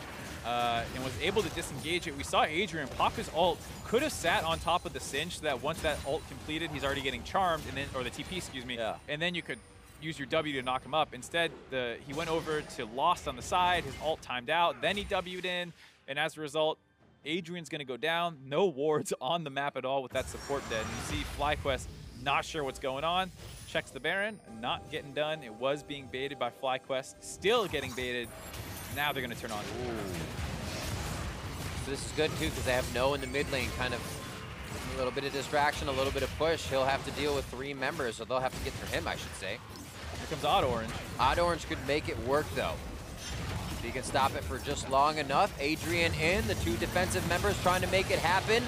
Speaker 2: and was able to disengage it. We saw Adrian pop his ult, could have sat on top of the Singe so that once that ult completed, he's already getting charmed, and then, or the TP, excuse me, and then you could use your W to knock him up. Instead, he went over to Lost on the side, his ult timed out, then he W'd in, and as a result, Adrian's going to go down. No wards on the map at all with that support dead. You see FlyQuest not sure what's going on. Checks the Baron, not getting done. It was being baited by FlyQuest, still getting baited. Now they're going to turn on.
Speaker 1: Ooh. So this is good too because they have No in the mid lane, kind of a little bit of distraction, a little bit of push. He'll have to deal with 3 members, so they'll have to get through him, I should say.
Speaker 2: Here comes Odd Orange.
Speaker 1: Odd Orange could make it work though. If he can stop it for just long enough. Adrian in, the 2 defensive members trying to make it happen.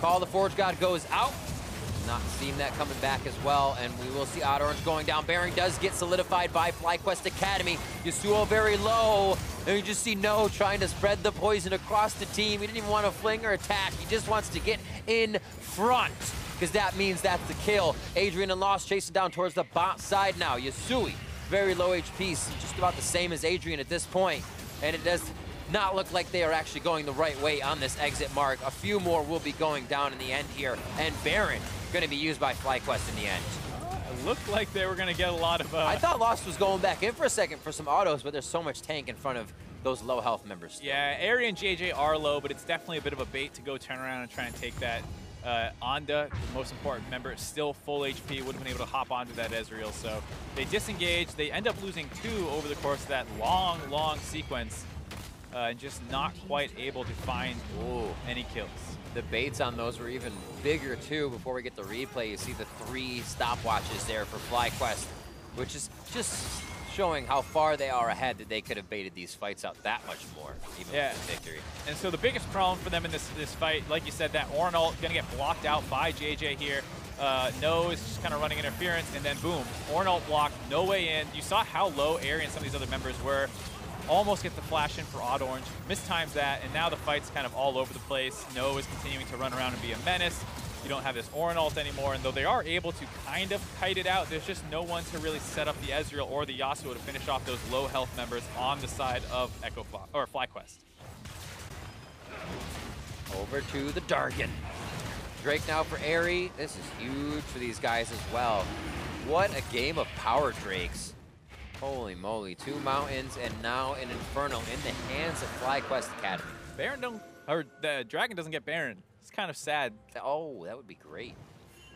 Speaker 1: Call the Forge God goes out. Not seeing that coming back as well, and we will see Odd Orange going down. Baron does get solidified by FlyQuest Academy. Yasuo very low, and you just see No trying to spread the poison across the team. He didn't even want to fling or attack. He just wants to get in front, because that means that's the kill. Adrian and Lost chasing down towards the bot side now. Yasui, very low HP, just about the same as Adrian at this point, and it does not look like they are actually going the right way on this exit mark. A few more will be going down in the end here, and Baron going to be used by FlyQuest in the end.
Speaker 2: It looked like they were going to get a lot of...
Speaker 1: I thought Lost was going back in for a second for some autos, but there's so much tank in front of those low health members.
Speaker 2: Yeah, Airy and JJ are low, but it's definitely a bit of a bait to go turn around and try and take that. Anda, the most important member, still full HP, would have been able to hop onto that Ezreal, so they disengage. They end up losing 2 over the course of that long sequence, and just not quite able to find any kills.
Speaker 1: The baits on those were even bigger too. Before we get the replay, you see the 3 stopwatches there for FlyQuest, which is just showing how far they are ahead, that they could have baited these fights out that much more, even with the victory.
Speaker 2: And so the biggest problem for them in this fight, like you said, that Ornn ult gonna get blocked out by JJ here. No is just kind of running interference, and then boom, Ornn ult blocked, no way in. You saw how low Airy and some of these other members were. Almost get the flash in for Odd Orange, mistimes that, and now the fight's kind of all over the place. No is continuing to run around and be a menace. You don't have this Ornn ult anymore, and though they are able to kind of kite it out, there's just no one to really set up the Ezreal or the Yasuo to finish off those low health members on the side of FlyQuest.
Speaker 1: Over to the Dargon. Drake now for Airy. This is huge for these guys as well. What a game of power Drakes. Holy moly, 2 mountains and now an Infernal in the hands of FlyQuest Academy.
Speaker 2: The Dragon doesn't get Baron. It's kind of sad.
Speaker 1: Oh, that would be great.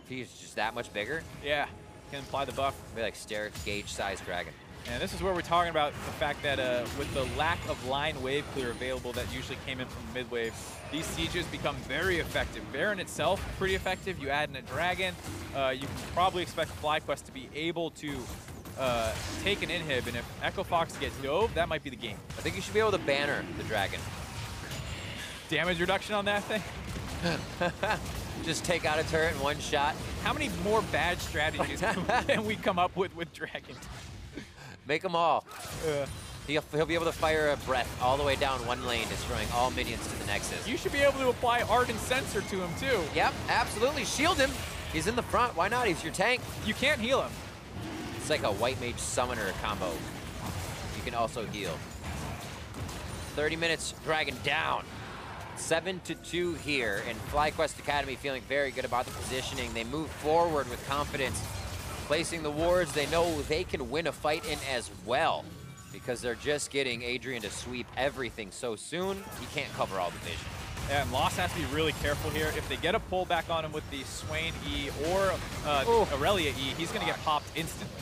Speaker 1: If he's just that much bigger.
Speaker 2: Yeah, can apply the buff.
Speaker 1: Maybe like Gauge size Dragon.
Speaker 2: And this is where we're talking about the fact that with the lack of line wave clear available that usually came in from the mid wave, these sieges become very effective. Baron itself, pretty effective. You add in a dragon, you can probably expect FlyQuest to be able to take an inhib, and if Echo Fox gets dove, that might be the game.
Speaker 1: I think you should be able to banner the dragon.
Speaker 2: Damage reduction on that thing?
Speaker 1: Just take out a turret in one shot.
Speaker 2: How many more bad strategies can we come up with dragons?
Speaker 1: Make them all. He'll be able to fire a breath all the way down one lane, destroying all minions to the Nexus.
Speaker 2: You should be able to apply Ardent Sensor to him too.
Speaker 1: Yep, absolutely. Shield him. He's in the front. Why not? He's your tank.
Speaker 2: You can't heal him.
Speaker 1: It's like a White Mage Summoner combo. You can also heal. 30 minutes, dragon down. 7-2 here, and FlyQuest Academy feeling very good about the positioning. They move forward with confidence, placing the wards. They know they can win a fight in as well, because they're just getting Adrian to sweep everything so soon, he can't cover all the vision.
Speaker 2: Yeah, and Lost has to be really careful here. If they get a pullback on him with the Swain E or Aurelia E, he's going to get popped instantly.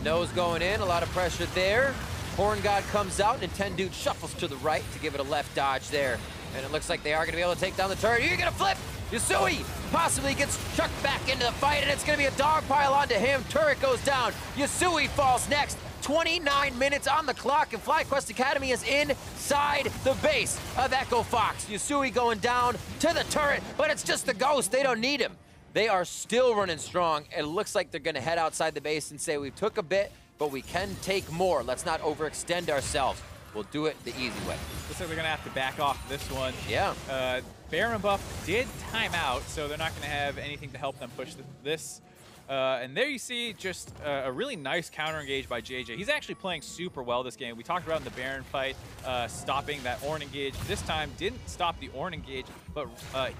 Speaker 1: Nose going in, a lot of pressure there. Horn God comes out, and Dude shuffles to the right to give it a left dodge there. And it looks like they are going to be able to take down the turret. You're going to flip! Yasui possibly gets chucked back into the fight, and it's going to be a dog pile onto him. Turret goes down. Yasui falls next. 29 minutes on the clock, and FlyQuest Academy is inside the base of Echo Fox. Yasui going down to the turret, but it's just the ghost. They don't need him. They are still running strong. It looks like they're going to head outside the base and say, we took a bit, but we can take more. Let's not overextend ourselves. We'll do it the easy way.
Speaker 2: Looks like they're going to have to back off this one.
Speaker 1: Yeah.
Speaker 2: Baron buff did time out, so they're not going to have anything to help them push this. And there you see just a really nice counter engage by JJ. He's actually playing super well this game. We talked about in the Baron fight, stopping that Ornn engage. This time didn't stop the Ornn engage, but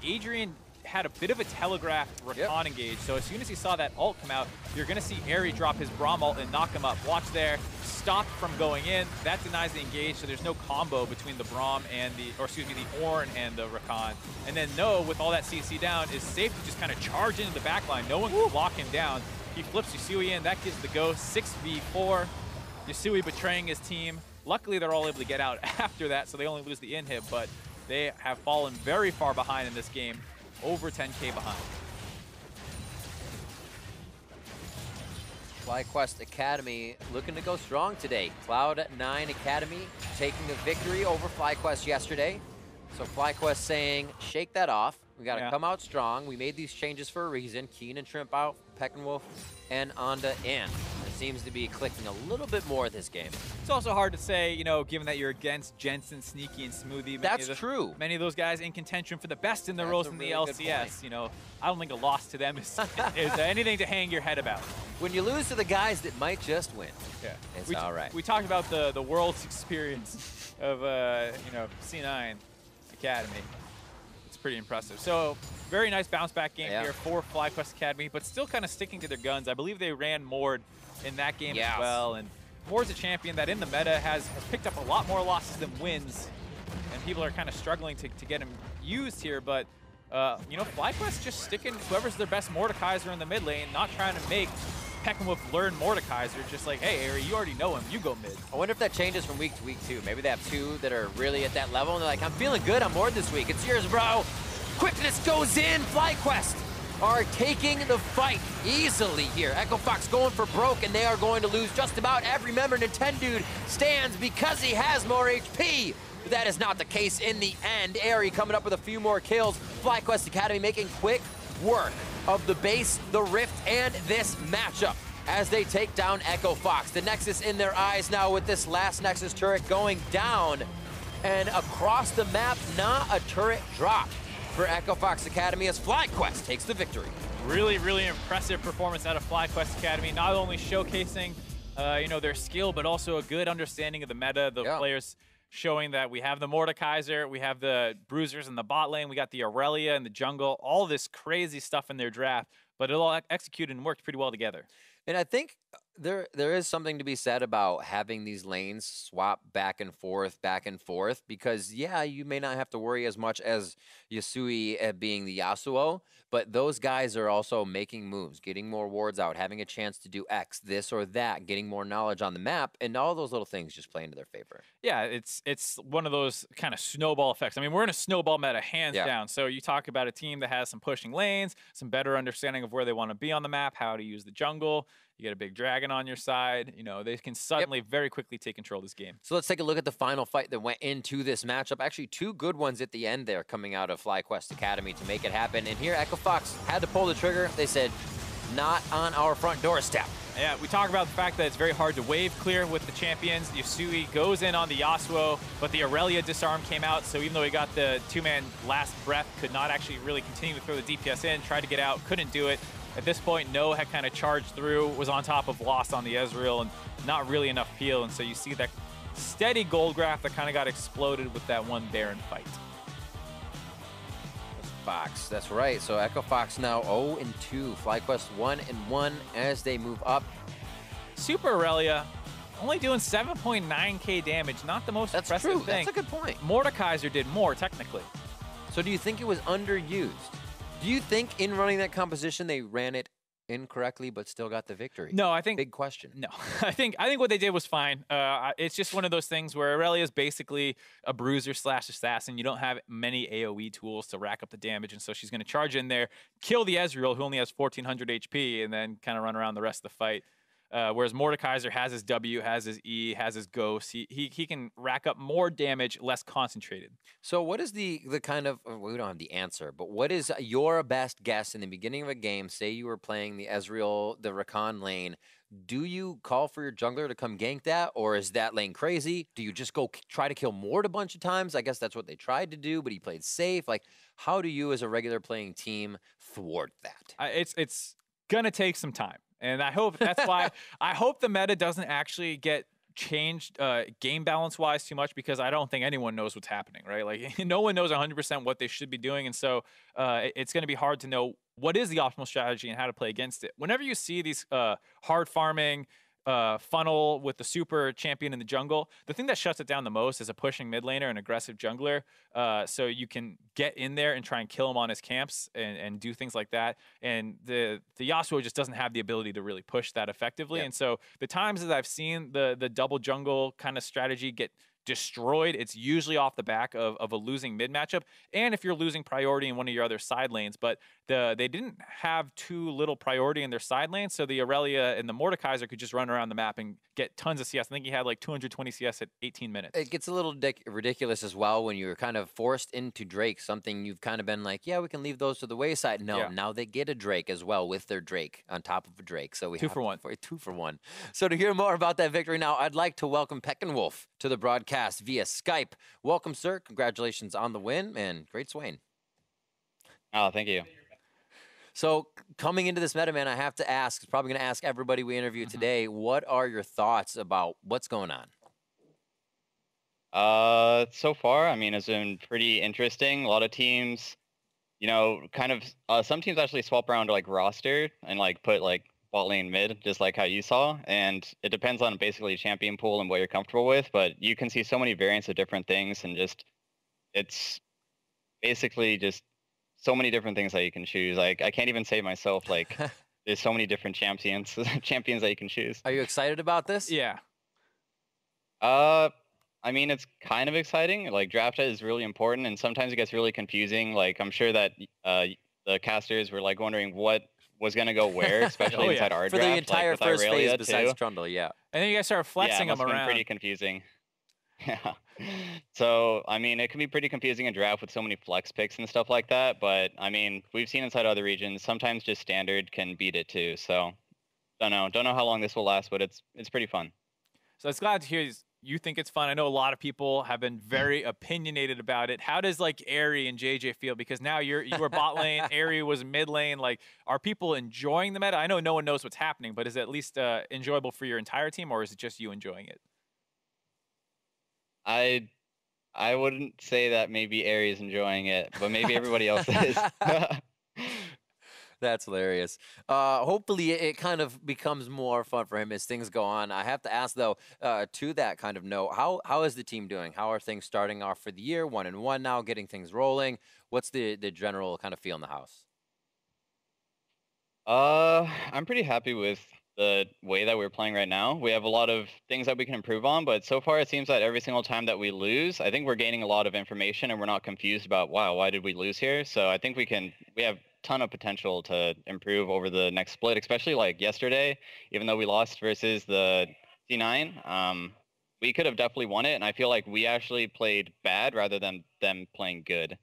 Speaker 2: Adrian had a bit of a telegraphed Rakan engage. So as soon as he saw that ult come out, you're going to see Airy drop his Braum ult and knock him up. Watch there. Stopped from going in. That denies the engage, so there's no combo between the Braum and the Ornn and the Rakan. And then No, with all that CC down, is safe to just kind of charge into the backline. No one can lock him down. He flips Yasui in. That gives the ghost 6v4. Yasui betraying his team. Luckily, they're all able to get out after that, so they only lose the inhib, but they have fallen very far behind in this game. Over 10K behind.
Speaker 1: FlyQuest Academy looking to go strong today. Cloud9 Academy taking the victory over FlyQuest yesterday. So FlyQuest saying, shake that off. We got to come out strong. We made these changes for a reason. Keen and Shrimp out, Peckinwolf and Onda in. It seems to be clicking a little bit more this game.
Speaker 2: It's also hard to say, you know, given that you're against Jensen, Sneaky, and Smoothie.
Speaker 1: That's true.
Speaker 2: Many of those guys in contention for the best in the roles in the LCS. You know, I don't think a loss to them is anything to hang your head about.
Speaker 1: When you lose to the guys that might just win, it's all right.
Speaker 2: We talked about the world's experience of, you know, C9 Academy. It's pretty impressive. So very nice bounce back game here for FlyQuest Academy, but still kind of sticking to their guns. I believe they ran Mord in that game as well. And Mord's a champion that in the meta has picked up a lot more losses than wins. And people are kind of struggling to get him used here. But, you know, FlyQuest just sticking whoever's their best Mordekaiser in the mid lane, not trying to make Peckinwolf learn Mordekaiser. Just like, hey, Ari, you already know him. You go mid.
Speaker 1: I wonder if that changes from week to week, too. Maybe they have two that are really at that level, and they're like, I'm feeling good on Mord this week. It's yours, bro. Quickness goes in. FlyQuest are taking the fight easily here. Echo Fox going for broke, and they are going to lose just about every member. Dude stands because he has more HP. But that is not the case in the end. Airy coming up with a few more kills. FlyQuest Academy making quick work of the base, the rift, and this matchup as they take down Echo Fox. The Nexus in their eyes now with this last Nexus turret going down. And across the map, not a turret drop for Echo Fox Academy as FlyQuest takes the victory.
Speaker 2: Really, really impressive performance out of FlyQuest Academy, not only showcasing you know, their skill, but also a good understanding of the meta, the players showing that we have the Mordekaiser, we have the Bruisers in the bot lane, we got the Aurelia in the jungle, all this crazy stuff in their draft, but it all executed and worked pretty well together.
Speaker 1: And I think There is something to be said about having these lanes swap back and forth, because yeah, you may not have to worry as much as Yasui being the Yasuo, but those guys are also making moves, getting more wards out, having a chance to do X, this or that, getting more knowledge on the map, and all those little things just play into their favor.
Speaker 2: Yeah, it's one of those kind of snowball effects. I mean, we're in a snowball meta, hands down. So you talk about a team that has some pushing lanes, some better understanding of where they want to be on the map, how to use the jungle. You get a big dragon on your side. You know, they can suddenly very quickly take control of this game.
Speaker 1: So let's take a look at the final fight that went into this matchup. Actually, two good ones at the end there coming out of FlyQuest Academy to make it happen. And here, FOXA had to pull the trigger. They said, not on our front doorstep.
Speaker 2: Yeah, we talk about the fact that it's very hard to wave clear with the champions. Yasui goes in on the Yasuo, but the Aurelia disarm came out, so even though he got the two-man last breath, could not actually really continue to throw the DPS in, tried to get out, couldn't do it. At this point, No had kind of charged through, was on top of Lost on the Ezreal, and not really enough peel, and so you see that steady gold graph that kind of got exploded with that one Baron fight.
Speaker 1: Fox, that's right. So FOXA now 0-2, FlyQuest 1-1 as they move up.
Speaker 2: Super Aurelia only doing 7.9k damage, not the most impressive thing.
Speaker 1: That's a good point.
Speaker 2: Mordekaiser did more, technically.
Speaker 1: So do you think it was underused? Do you think in running that composition they ran it incorrectly but still got the victory?
Speaker 2: No, I think...
Speaker 1: Big question.
Speaker 2: No, I think what they did was fine. It's just one of those things where Aurelia is basically a bruiser / assassin. You don't have many AoE tools to rack up the damage, and so she's going to charge in there, kill the Ezreal, who only has 1,400 HP, and then kind of run around the rest of the fight. Whereas Mordekaiser has his W, has his E, has his Ghost. He can rack up more damage, less concentrated.
Speaker 1: So what is the kind of, we don't have the answer, but what is your best guess in the beginning of a game? Say you were playing the Ezreal, the Rakan lane. Do you call for your jungler to come gank that, or is that lane crazy? Do you just go try to kill Mord a bunch of times? I guess that's what they tried to do, but he played safe. Like, how do you as a regular playing team thwart that?
Speaker 2: It's going to take some time. And I hope that's why I hope the meta doesn't actually get changed game balance wise too much, because I don't think anyone knows what's happening, right? Like no one knows 100% what they should be doing. And so it's going to be hard to know what is the optimal strategy and how to play against it. Whenever you see these hard farming funnel with the super champion in the jungle, the thing that shuts it down the most is a pushing mid laner and aggressive jungler. So you can get in there and try and kill him on his camps and do things like that. And the Yasuo just doesn't have the ability to really push that effectively. And so the times that I've seen the double jungle kind of strategy get destroyed, it's usually off the back of a losing mid matchup, and if you're losing priority in one of your other side lanes. But they didn't have too little priority in their side lanes, so the Aurelia and the Mordekaiser could just run around the map and get tons of CS. I think he had like 220 CS at 18 minutes.
Speaker 1: It gets a little ridiculous as well when you're kind of forced into Drake, something you've kind of been like, yeah, we can leave those to the wayside. No, now they get a Drake as well with their Drake on top of a Drake. So we
Speaker 2: two
Speaker 1: have
Speaker 2: for one.
Speaker 1: Two for one. So to hear more about that victory now, I'd like to welcome Peckenwolf to the broadcast via Skype. Welcome, sir. Congratulations on the win and great Swain.
Speaker 3: Oh, thank you.
Speaker 1: So coming into this meta, man, I have to ask, probably going to ask everybody we interview today, what are your thoughts about what's going on?
Speaker 3: So far, I mean, it's been pretty interesting. A lot of teams, you know, kind of, some teams actually swap around to like roster and like put like bot lane mid, just like how you saw. And it depends on basically champion pool and what you're comfortable with, but you can see so many variants of different things, and just, it's basically just so many different things that you can choose. Like, I can't even say myself, like, there's so many different champions that you can choose.
Speaker 1: Are you excited about this?
Speaker 2: Yeah.
Speaker 3: I mean, it's kind of exciting. Like, draft is really important, and sometimes it gets really confusing. Like, I'm sure that the casters were like wondering what was gonna go where, especially inside our
Speaker 1: for
Speaker 3: draft.
Speaker 1: The entire
Speaker 3: like,
Speaker 1: first
Speaker 3: Aurelia
Speaker 1: phase besides
Speaker 3: too.
Speaker 1: Trundle, yeah.
Speaker 2: And then you guys start flexing them around.
Speaker 3: Pretty confusing. Yeah. So, I mean, it can be pretty confusing in draft with so many flex picks and stuff like that. But, I mean, we've seen inside other regions, sometimes just standard can beat it too. So, don't know how long this will last, but it's pretty fun.
Speaker 2: So it's glad to hear you think it's fun. I know a lot of people have been very opinionated about it. How does like Aerie and JJ feel? Because now you were bot lane, Aerie was mid lane. Like, are people enjoying the meta? I know no one knows what's happening, but is it at least enjoyable for your entire team, or is it just you enjoying it?
Speaker 3: I wouldn't say that maybe Aerie is enjoying it, but maybe everybody else is.
Speaker 1: That's hilarious. Hopefully it kind of becomes more fun for him as things go on. I have to ask though, to that kind of note, how is the team doing? How are things starting off for the year? 1-1 now, getting things rolling. What's the general kind of feel in the house?
Speaker 3: I'm pretty happy with the way that we're playing right now. We have a lot of things that we can improve on, but so far it seems that every single time that we lose, I think we're gaining a lot of information and we're not confused about, wow, why did we lose here? So I think we have a ton of potential to improve over the next split, especially like yesterday, even though we lost versus the C9, we could have definitely won it. And I feel like we actually played bad rather than them playing good.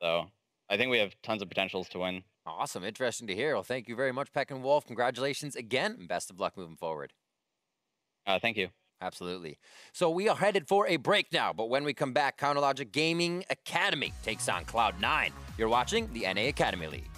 Speaker 3: So I think we have tons of potentials to win.
Speaker 1: Awesome. Interesting to hear. Well, thank you very much, Peck and Wolf. Congratulations again, and best of luck moving forward.
Speaker 3: Thank you.
Speaker 1: Absolutely. So we are headed for a break now, but when we come back, Counterlogic Gaming Academy takes on Cloud9. You're watching the NA Academy League.